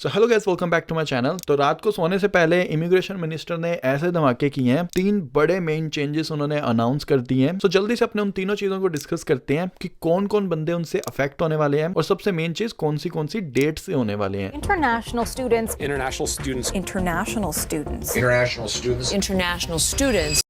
So hello guys, welcome back to my channel. तो रात को सोने से पहले इमिग्रेशन मिनिस्टर ने ऐसे धमाके किए हैं, 3 बड़े मेन चेंजेस उन्होंने अनाउंस कर दिए हैं। सो जल्दी से अपने उन तीनों चीजों को डिस्कस करते हैं कि कौन कौन बंदे उनसे अफेक्ट होने वाले हैं और सबसे मेन चीज कौन सी डेट से होने वाले हैं। International students. International students. International students. International students. International students.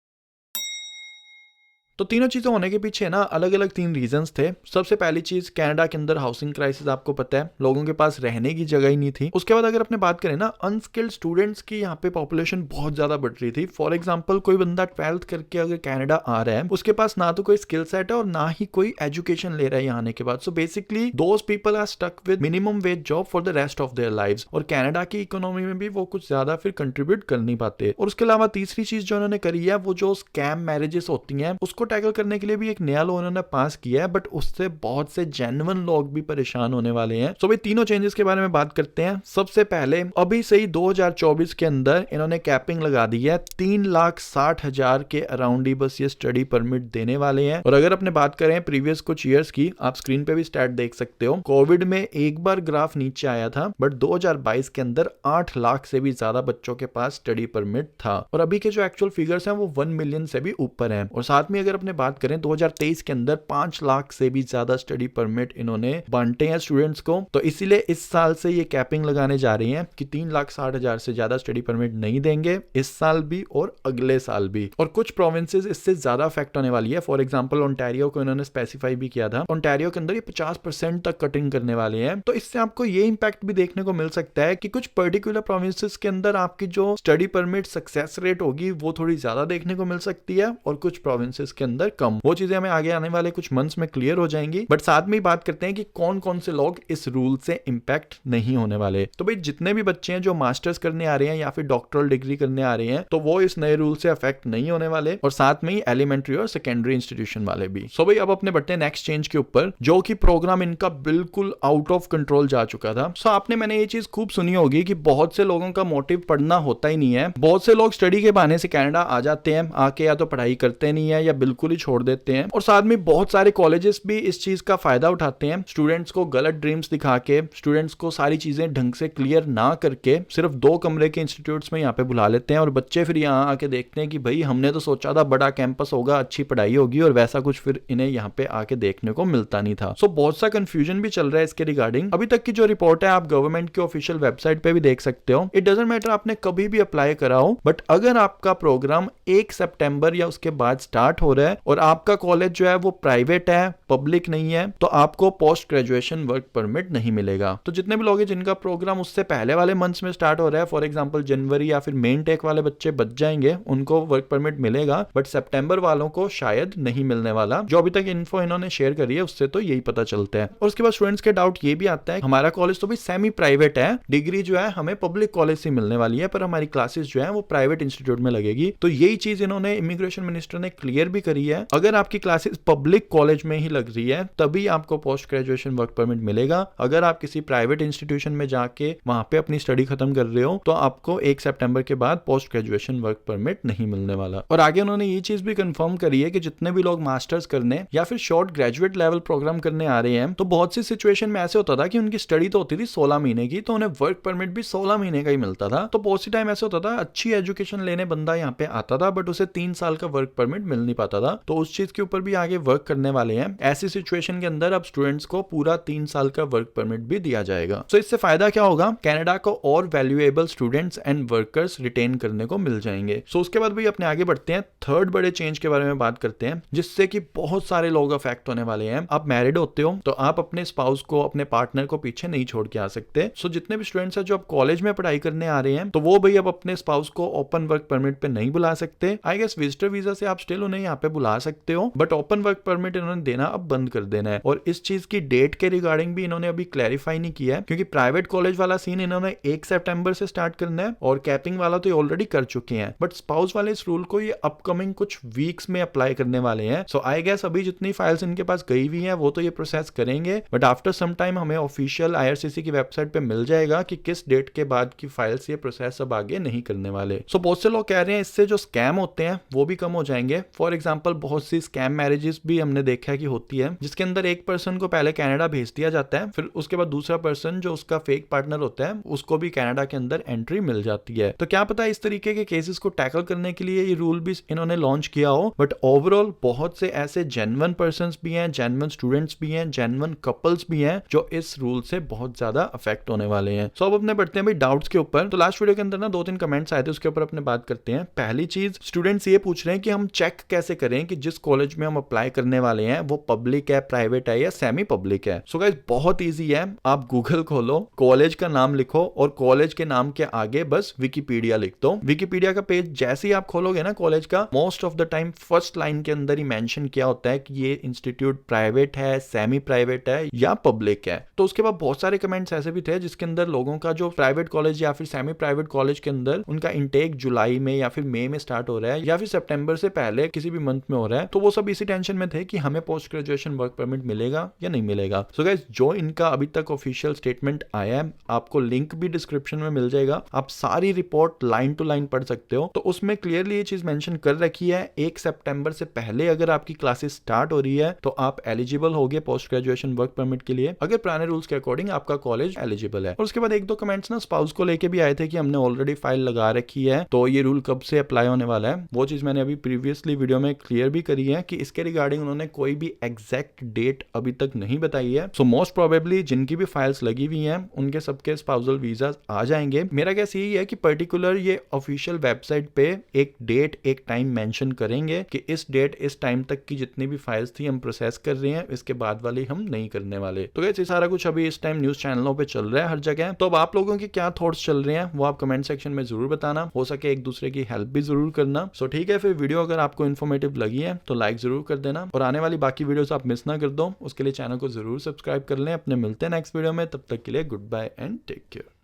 तो तीनों चीजें होने के पीछे ना अलग अलग 3 रीजंस थे। सबसे पहली चीज, कनाडा के अंदर हाउसिंग क्राइसिस, आपको पता है लोगों के पास रहने की जगह ही नहीं थी। उसके बाद अगर अपने बात करें ना, अनस्किल्ड स्टूडेंट्स की यहाँ पे पॉपुलेशन बहुत ज्यादा बढ़ रही थी। फॉर एग्जांपल, कोई बंदा 12th करके अगर कनाडा आ रहा है, उसके पास ना तो कोई स्किल सेट है और ना ही कोई एजुकेशन ले रहा है यहाँ आने के बाद। So basically those people are stuck with minimum wage job for the rest of their lives, और कनाडा की इकोनॉमी में भी वो कुछ ज्यादा फिर कंट्रीब्यूट कर नहीं पाते। और उसके अलावा तीसरी चीज जो उन्होंने करी है, वो जो स्कैम मैरिजेस होती हैं उसको टैकल करने के लिए भी एक नया लॉ उन्होंने पास किया है, बट उससे बहुत से जेन्युइन लोग भी परेशान होने वाले हैं। सो भाई तीनों चेंजेस के बारे में बात करते हैं। सबसे पहले, अभी से ही 2024 के अंदर इन्होंने कैपिंग लगा दी है, 3,60,000 के अराउंड ही बस ये स्टडी परमिट देने वाले हैं। और अगर अपने बात करें प्रीवियस कुछ ईयर्स की, आप स्क्रीन पे भी स्टैट देख सकते हो। कोविड में एक बार ग्राफ नीचे आया था, बट 2022 के अंदर 8 लाख से भी ज्यादा बच्चों के पास स्टडी परमिट था, और अभी के जो एक्चुअल फिगर्स हैं वो 1 मिलियन से भी ऊपर हैं। और साथ में अगर अपने बात करें 2023 के अंदर 5 लाख से भी ज्यादा स्टडी परमिट इन्होंने बांटे हैं स्टूडेंट्स को। तो इसीलिए इस साल से ये कैपिंग लगाने जा रही हैं कि 3,60,000 से ज्यादा स्टडी परमिट नहीं देंगे इस साल भी और अगले साल भी। और कुछ प्रोविंसेस इससे ज्यादा अफेक्ट होने वाली है। फॉर एग्जांपल, ओंटारियो को इन्होंने स्पेसिफाई भी किया था, ओंटारियो के अंदर ये 50% तक कटिंग करने वाले हैं। तो इससे आपको ये इंपैक्ट भी देखने को मिल सकता है कि कुछ पर्टिकुलर प्रोविंसेस के अंदर आपकी जो स्टडी परमिट सक्सेस रेट होगी वो थोड़ी ज्यादा देखने को मिल सकती है, और कुछ प्रोविंसेस के अंदर कम। वो चीजें हमें आगे आने वाले कुछ मंथ्स में क्लियर हो जाएंगी। बट साथ में ही बात करते हैं कि कौन कौन से लोग इस रूल से इंपैक्ट नहीं होने वाले। तो भाई जितने भी बच्चे हैं जो मास्टर्स करने आ रहे हैं या फिर डॉक्टरल डिग्री करने आ रहे हैं, तो वो इस नए रूल से अफेक्ट नहीं होने वाले, और साथ में ही एलिमेंट्री और सेकेंडरी इंस्टीट्यूशन वाले भी। सो भाई अब अपने बढ़ते हैं नेक्स्ट चेंज के ऊपर, जो कि प्रोग्राम इनका बिल्कुल आउट ऑफ कंट्रोल जा चुका था। सो आपने मैंने ये चीज खूब सुनी होगी कि बहुत से लोगों का मोटिव पढ़ना होता ही नहीं है। बहुत से लोग स्टडी के बहाने से कनाडा आ जाते हैं, आके या तो पढ़ाई करते नहीं है या बिल्कुल ही छोड़ देते हैं। और साथ में बहुत सारे कॉलेजेस भी इस चीज का फायदा उठाते हैं, स्टूडेंट्स को गलत ड्रीम्स दिखा के, स्टूडेंट्स को सारी चीजें ढंग से क्लियर ना करके सिर्फ 2 कमरे के इंस्टीट्यूट्स में यहाँ पे बुला लेते हैं, और बच्चे फिर यहाँ आके देखते हैं कि भाई हमने तो सोचा था बड़ा कैंपस होगा, अच्छी पढ़ाई होगी, और वैसा कुछ फिर इन्हें यहाँ पे आके देखने को मिलता नहीं था। सो बहुत सा कंफ्यूजन भी चल रहा है इसके रिगार्डिंग। अभी तक की जो रिपोर्ट है आप गवर्नमेंट के ऑफिशियल वेबसाइट पे भी देख सकते हो। इट डजंट मैटर आपने कभी भी अप्लाई करा हो, बट अगर आपका प्रोग्राम 1 सितंबर या उसके बाद स्टार्ट हो रहा है और आपका कॉलेज जो है वो प्राइवेट है, पब्लिक नहीं है, तो आपको पोस्ट ग्रेजुएशन वर्क परमिट नहीं मिलेगा। तो जितने भी लोग हैं जिनका प्रोग्राम उससे पहले वाले मंथ्स में स्टार्ट हो रहा है, फॉर एग्जांपल जनवरी या फिर मेन टेक वाले बच्चे बच जाएंगे, उनको वर्क परमिट मिलेगा, बट सितंबर वालों को शायद नहीं मिलने वाला। जो अभी तक इन्फो इन्होंने शेयर करी है उससे तो यही पता चलता है। और उसके बाद स्टूडेंट्स के डाउट ये भी आता है, हमारा कॉलेज तो भी सेमी प्राइवेट है, डिग्री जो है हमें पब्लिक कॉलेज से मिलने वाली है, पर हमारी क्लासेस जो है वो प्राइवेट इंस्टीट्यूट में लगेगी। तो यही चीज इन्होंने इमिग्रेशन मिनिस्टर ने क्लियर भी करी है, अगर आपकी क्लासेस पब्लिक कॉलेज में ही लग रही है तभी आपको पोस्ट ग्रेजुएशन वर्क परमिट मिलेगा। अगर आप किसी प्राइवेट इंस्टीट्यूशन में जाके वहां पे अपनी स्टडी खत्म कर रहे हो, तो आपको 1 सितंबर के बाद पोस्ट ग्रेजुएशन वर्क परमिट नहीं मिलने वाला। और आगे उन्होंने ये चीज भी कंफर्म करी है कि जितने भी लोग मास्टर्स करने या फिर शॉर्ट ग्रेजुएट लेवल प्रोग्राम करने आ रहे हैं, तो बहुत सी सिचुएशन में ऐसे होता था कि उनकी स्टडी तो होती थी 16 महीने की, तो उन्हें वर्क परमिट भी 16 महीने का ही मिलता था। तो बहुत सी टाइम ऐसे होता था अच्छी एजुकेशन लेने बंदा यहाँ पे आता था, बट उसे 3 साल का वर्क परमिट मिल नहीं पाता था। तो उस चीज के ऊपर भी आगे वर्क करने वाले हैं। ऐसी सिचुएशन के अंदर अब स्टूडेंट्स को पूरा 3 साल का वर्क परमिट भी दिया जाएगा। तो इससे फायदा क्या होगा, कनाडा को और valuable students and workers retain करने को मिल जाएंगे। सो उसके बाद भी अपने आगे बढ़ते हैं, थर्ड बड़े चेंज के बारे में बात करते हैं, जिससे कि बहुत सारे लोग अफेक्ट होने वाले हैं। आप मैरिड होते हो तो आप अपने स्पाउस को, अपने पार्टनर को पीछे नहीं छोड़ के आ सकते। सो जितने भी स्टूडेंट्स हैं जो अब कॉलेज में पढ़ाई करने आ रहे हैं, तो वो भाई अब अपने स्पाउस को ओपन वर्क परमिट पे नहीं बुला सकते। आई गेस विजिटर वीजा से आप स्टिल उन्हें यहाँ पे बुला सकते हो, बट ओपन वर्क परमिट इन्होंने देना अब बंद कर देना है। और इस चीज की डेट के रिगार्डिंग भी इन्होंने अभी क्लैरिफाई नहीं किया है, क्योंकि प्राइवेट कॉलेज वाला सीन इन्होंने 1 सितंबर से स्टार्ट करना है, और कैपिंग वाला तो ऑलरेडी कर चुके हैं, बट स्पाउस वाले इस रूल को ये अपकमिंग कुछ वीक्स में अप्लाई करने वाले हैं। सो आई गेस अभी जितनी फाइल्स इनके पास गई हुई हैं वो तो ये प्रोसेस करेंगे, बट आफ्टर सम टाइम हमें ऑफिशियल IRCC की वेबसाइट पे मिल जाएगा कि किस डेट के बाद की फाइल्स ये प्रोसेस अब आगे नहीं करने वाले। सो बहुत से लोग कह रहे हैं इससे जो स्कैम होते हैं वो भी कम हो जाएंगे। फॉर एग्जाम्पल एग्जांपल बहुत सी स्कैम मैरिजेस भी हमने देखा है कि होती है, जिसके अंदर एक पर्सन को पहले कनाडा भेज दिया जाता है, फिर उसके बाद दूसरा पर्सन जो उसका फेक पार्टनर होता है उसको भी कनाडा के अंदर एंट्री मिल जाती है। तो क्या पता इस तरीके के केसेस को टैकल करने के लिए ये रूल भी इन्होंने लॉन्च किया हो, बट ओवरऑल बहुत से ऐसे जेन्युइन पर्संस भी हैं, जेन्युइन स्टूडेंट्स भी हैं, जेन्युइन कपल्स भी हैं जो इस रूल से बहुत ज्यादा अफेक्ट होने वाले हैं। सो अब अपने बढ़ते हैं भाई डाउट्स के ऊपर। तो लास्ट वीडियो के अंदर ना 2-3 कमेंट्स आए थे, उसके ऊपर अपने बात करते हैं। पहली चीज, स्टूडेंट्स ये पूछ रहे हैं कि हम चेक कैसे करें कि जिस कॉलेज में हम अप्लाई करने वाले हैं वो पब्लिक है, प्राइवेट है या सेमी पब्लिक है। सो गाइस बहुत ईजी है, आप गूगल खोलो, कॉलेज का नाम लिखो और कॉलेज के नाम के आगे बस विकिपीडिया लिख दो। विकिपीडिया का पेज जैसे ही आप खोलोगे ना कॉलेज का, most of the time first line के अंदर ही मेंशन किया होता है कि ये इंस्टीट्यूट प्राइवेट है, सेमी प्राइवेट है या पब्लिक है। तो उसके बाद बहुत सारे कमेंट्स ऐसे भी थे जिसके अंदर लोगों का जो प्राइवेट कॉलेज या फिर सेमी प्राइवेट कॉलेज के अंदर उनका इंटेक जुलाई में या फिर मई में स्टार्ट हो रहा है या फिर सितंबर से पहले किसी भी मंथ में हो रहा है, तो वो सब इसी टेंशन में थे कि हमें पोस्ट ग्रेजुएशन वर्क परमिट मिलेगा या नहीं मिलेगा। सो गाइस जो इनका अभी तक ऑफिशियल स्टेटमेंट आया है, आपको लिंक भी डिस्क्रिप्शन में मिल जाएगा, आप सारी रिपोर्ट लाइन टू लाइन पढ़ सकते हो। तो उसमें क्लियरली ये चीज मेंशन कर रखी है 1 सितंबर से पहले अगर आपकी क्लासेस स्टार्ट हो रही है तो आप एलिजिबल होगे पोस्ट ग्रेजुएशन वर्क परमिट के लिए, अगर पुराने रूल्स के अकॉर्डिंग आपका कॉलेज एलिजिबल है। और उसके बाद 1-2 कमेंट्स ना स्पाउस को लेके भी आए थे कि हमने ऑलरेडी फाइल लगा रखी है तो ये रूल कब से अप्लाई होने वाला है। वो चीज मैंने अभी प्रीवियसली वीडियो में क्लियर भी करी है कि इसके रिगार्डिंग उन्होंने कोई भी एग्जैक्ट डेट अभी तक नहीं बताई है। सो मोस्ट प्रोबेबली जिनकी भी फाइल्स लगी हुई हैं उनके सबके स्पाउसल वीजा आ जाएंगे। मेरा कैसे यही है कि पर्टिकुलर ये ऑफिशियल वेबसाइट पे एक डेट एक टाइम मेंशन करेंगे कि इस डेट इस टाइम तक की जितनी भी फाइल्स थी हम प्रोसेस कर रहे हैं, इसके बाद वाली हम नहीं करने वाले। तो ये सारा कुछ अभी इस टाइम न्यूज चैनलों पे चल रहा है हर जगह। तो अब आप लोगों के क्या थॉट्स चल रहे हैं वो आप कमेंट सेक्शन में जरूर बताना, हो सके एक दूसरे की हेल्प भी जरूर करना। सो ठीक है, फिर वीडियो अगर आपको इन्फॉर्मेटिव लगी है तो लाइक जरूर कर देना और आने वाली बाकी वीडियोस आप मिस ना कर दो, उसके लिए चैनल को जरूर सब्सक्राइब कर लें। अपने मिलते हैं नेक्स्ट वीडियो में, तब तक के लिए good bye and take care.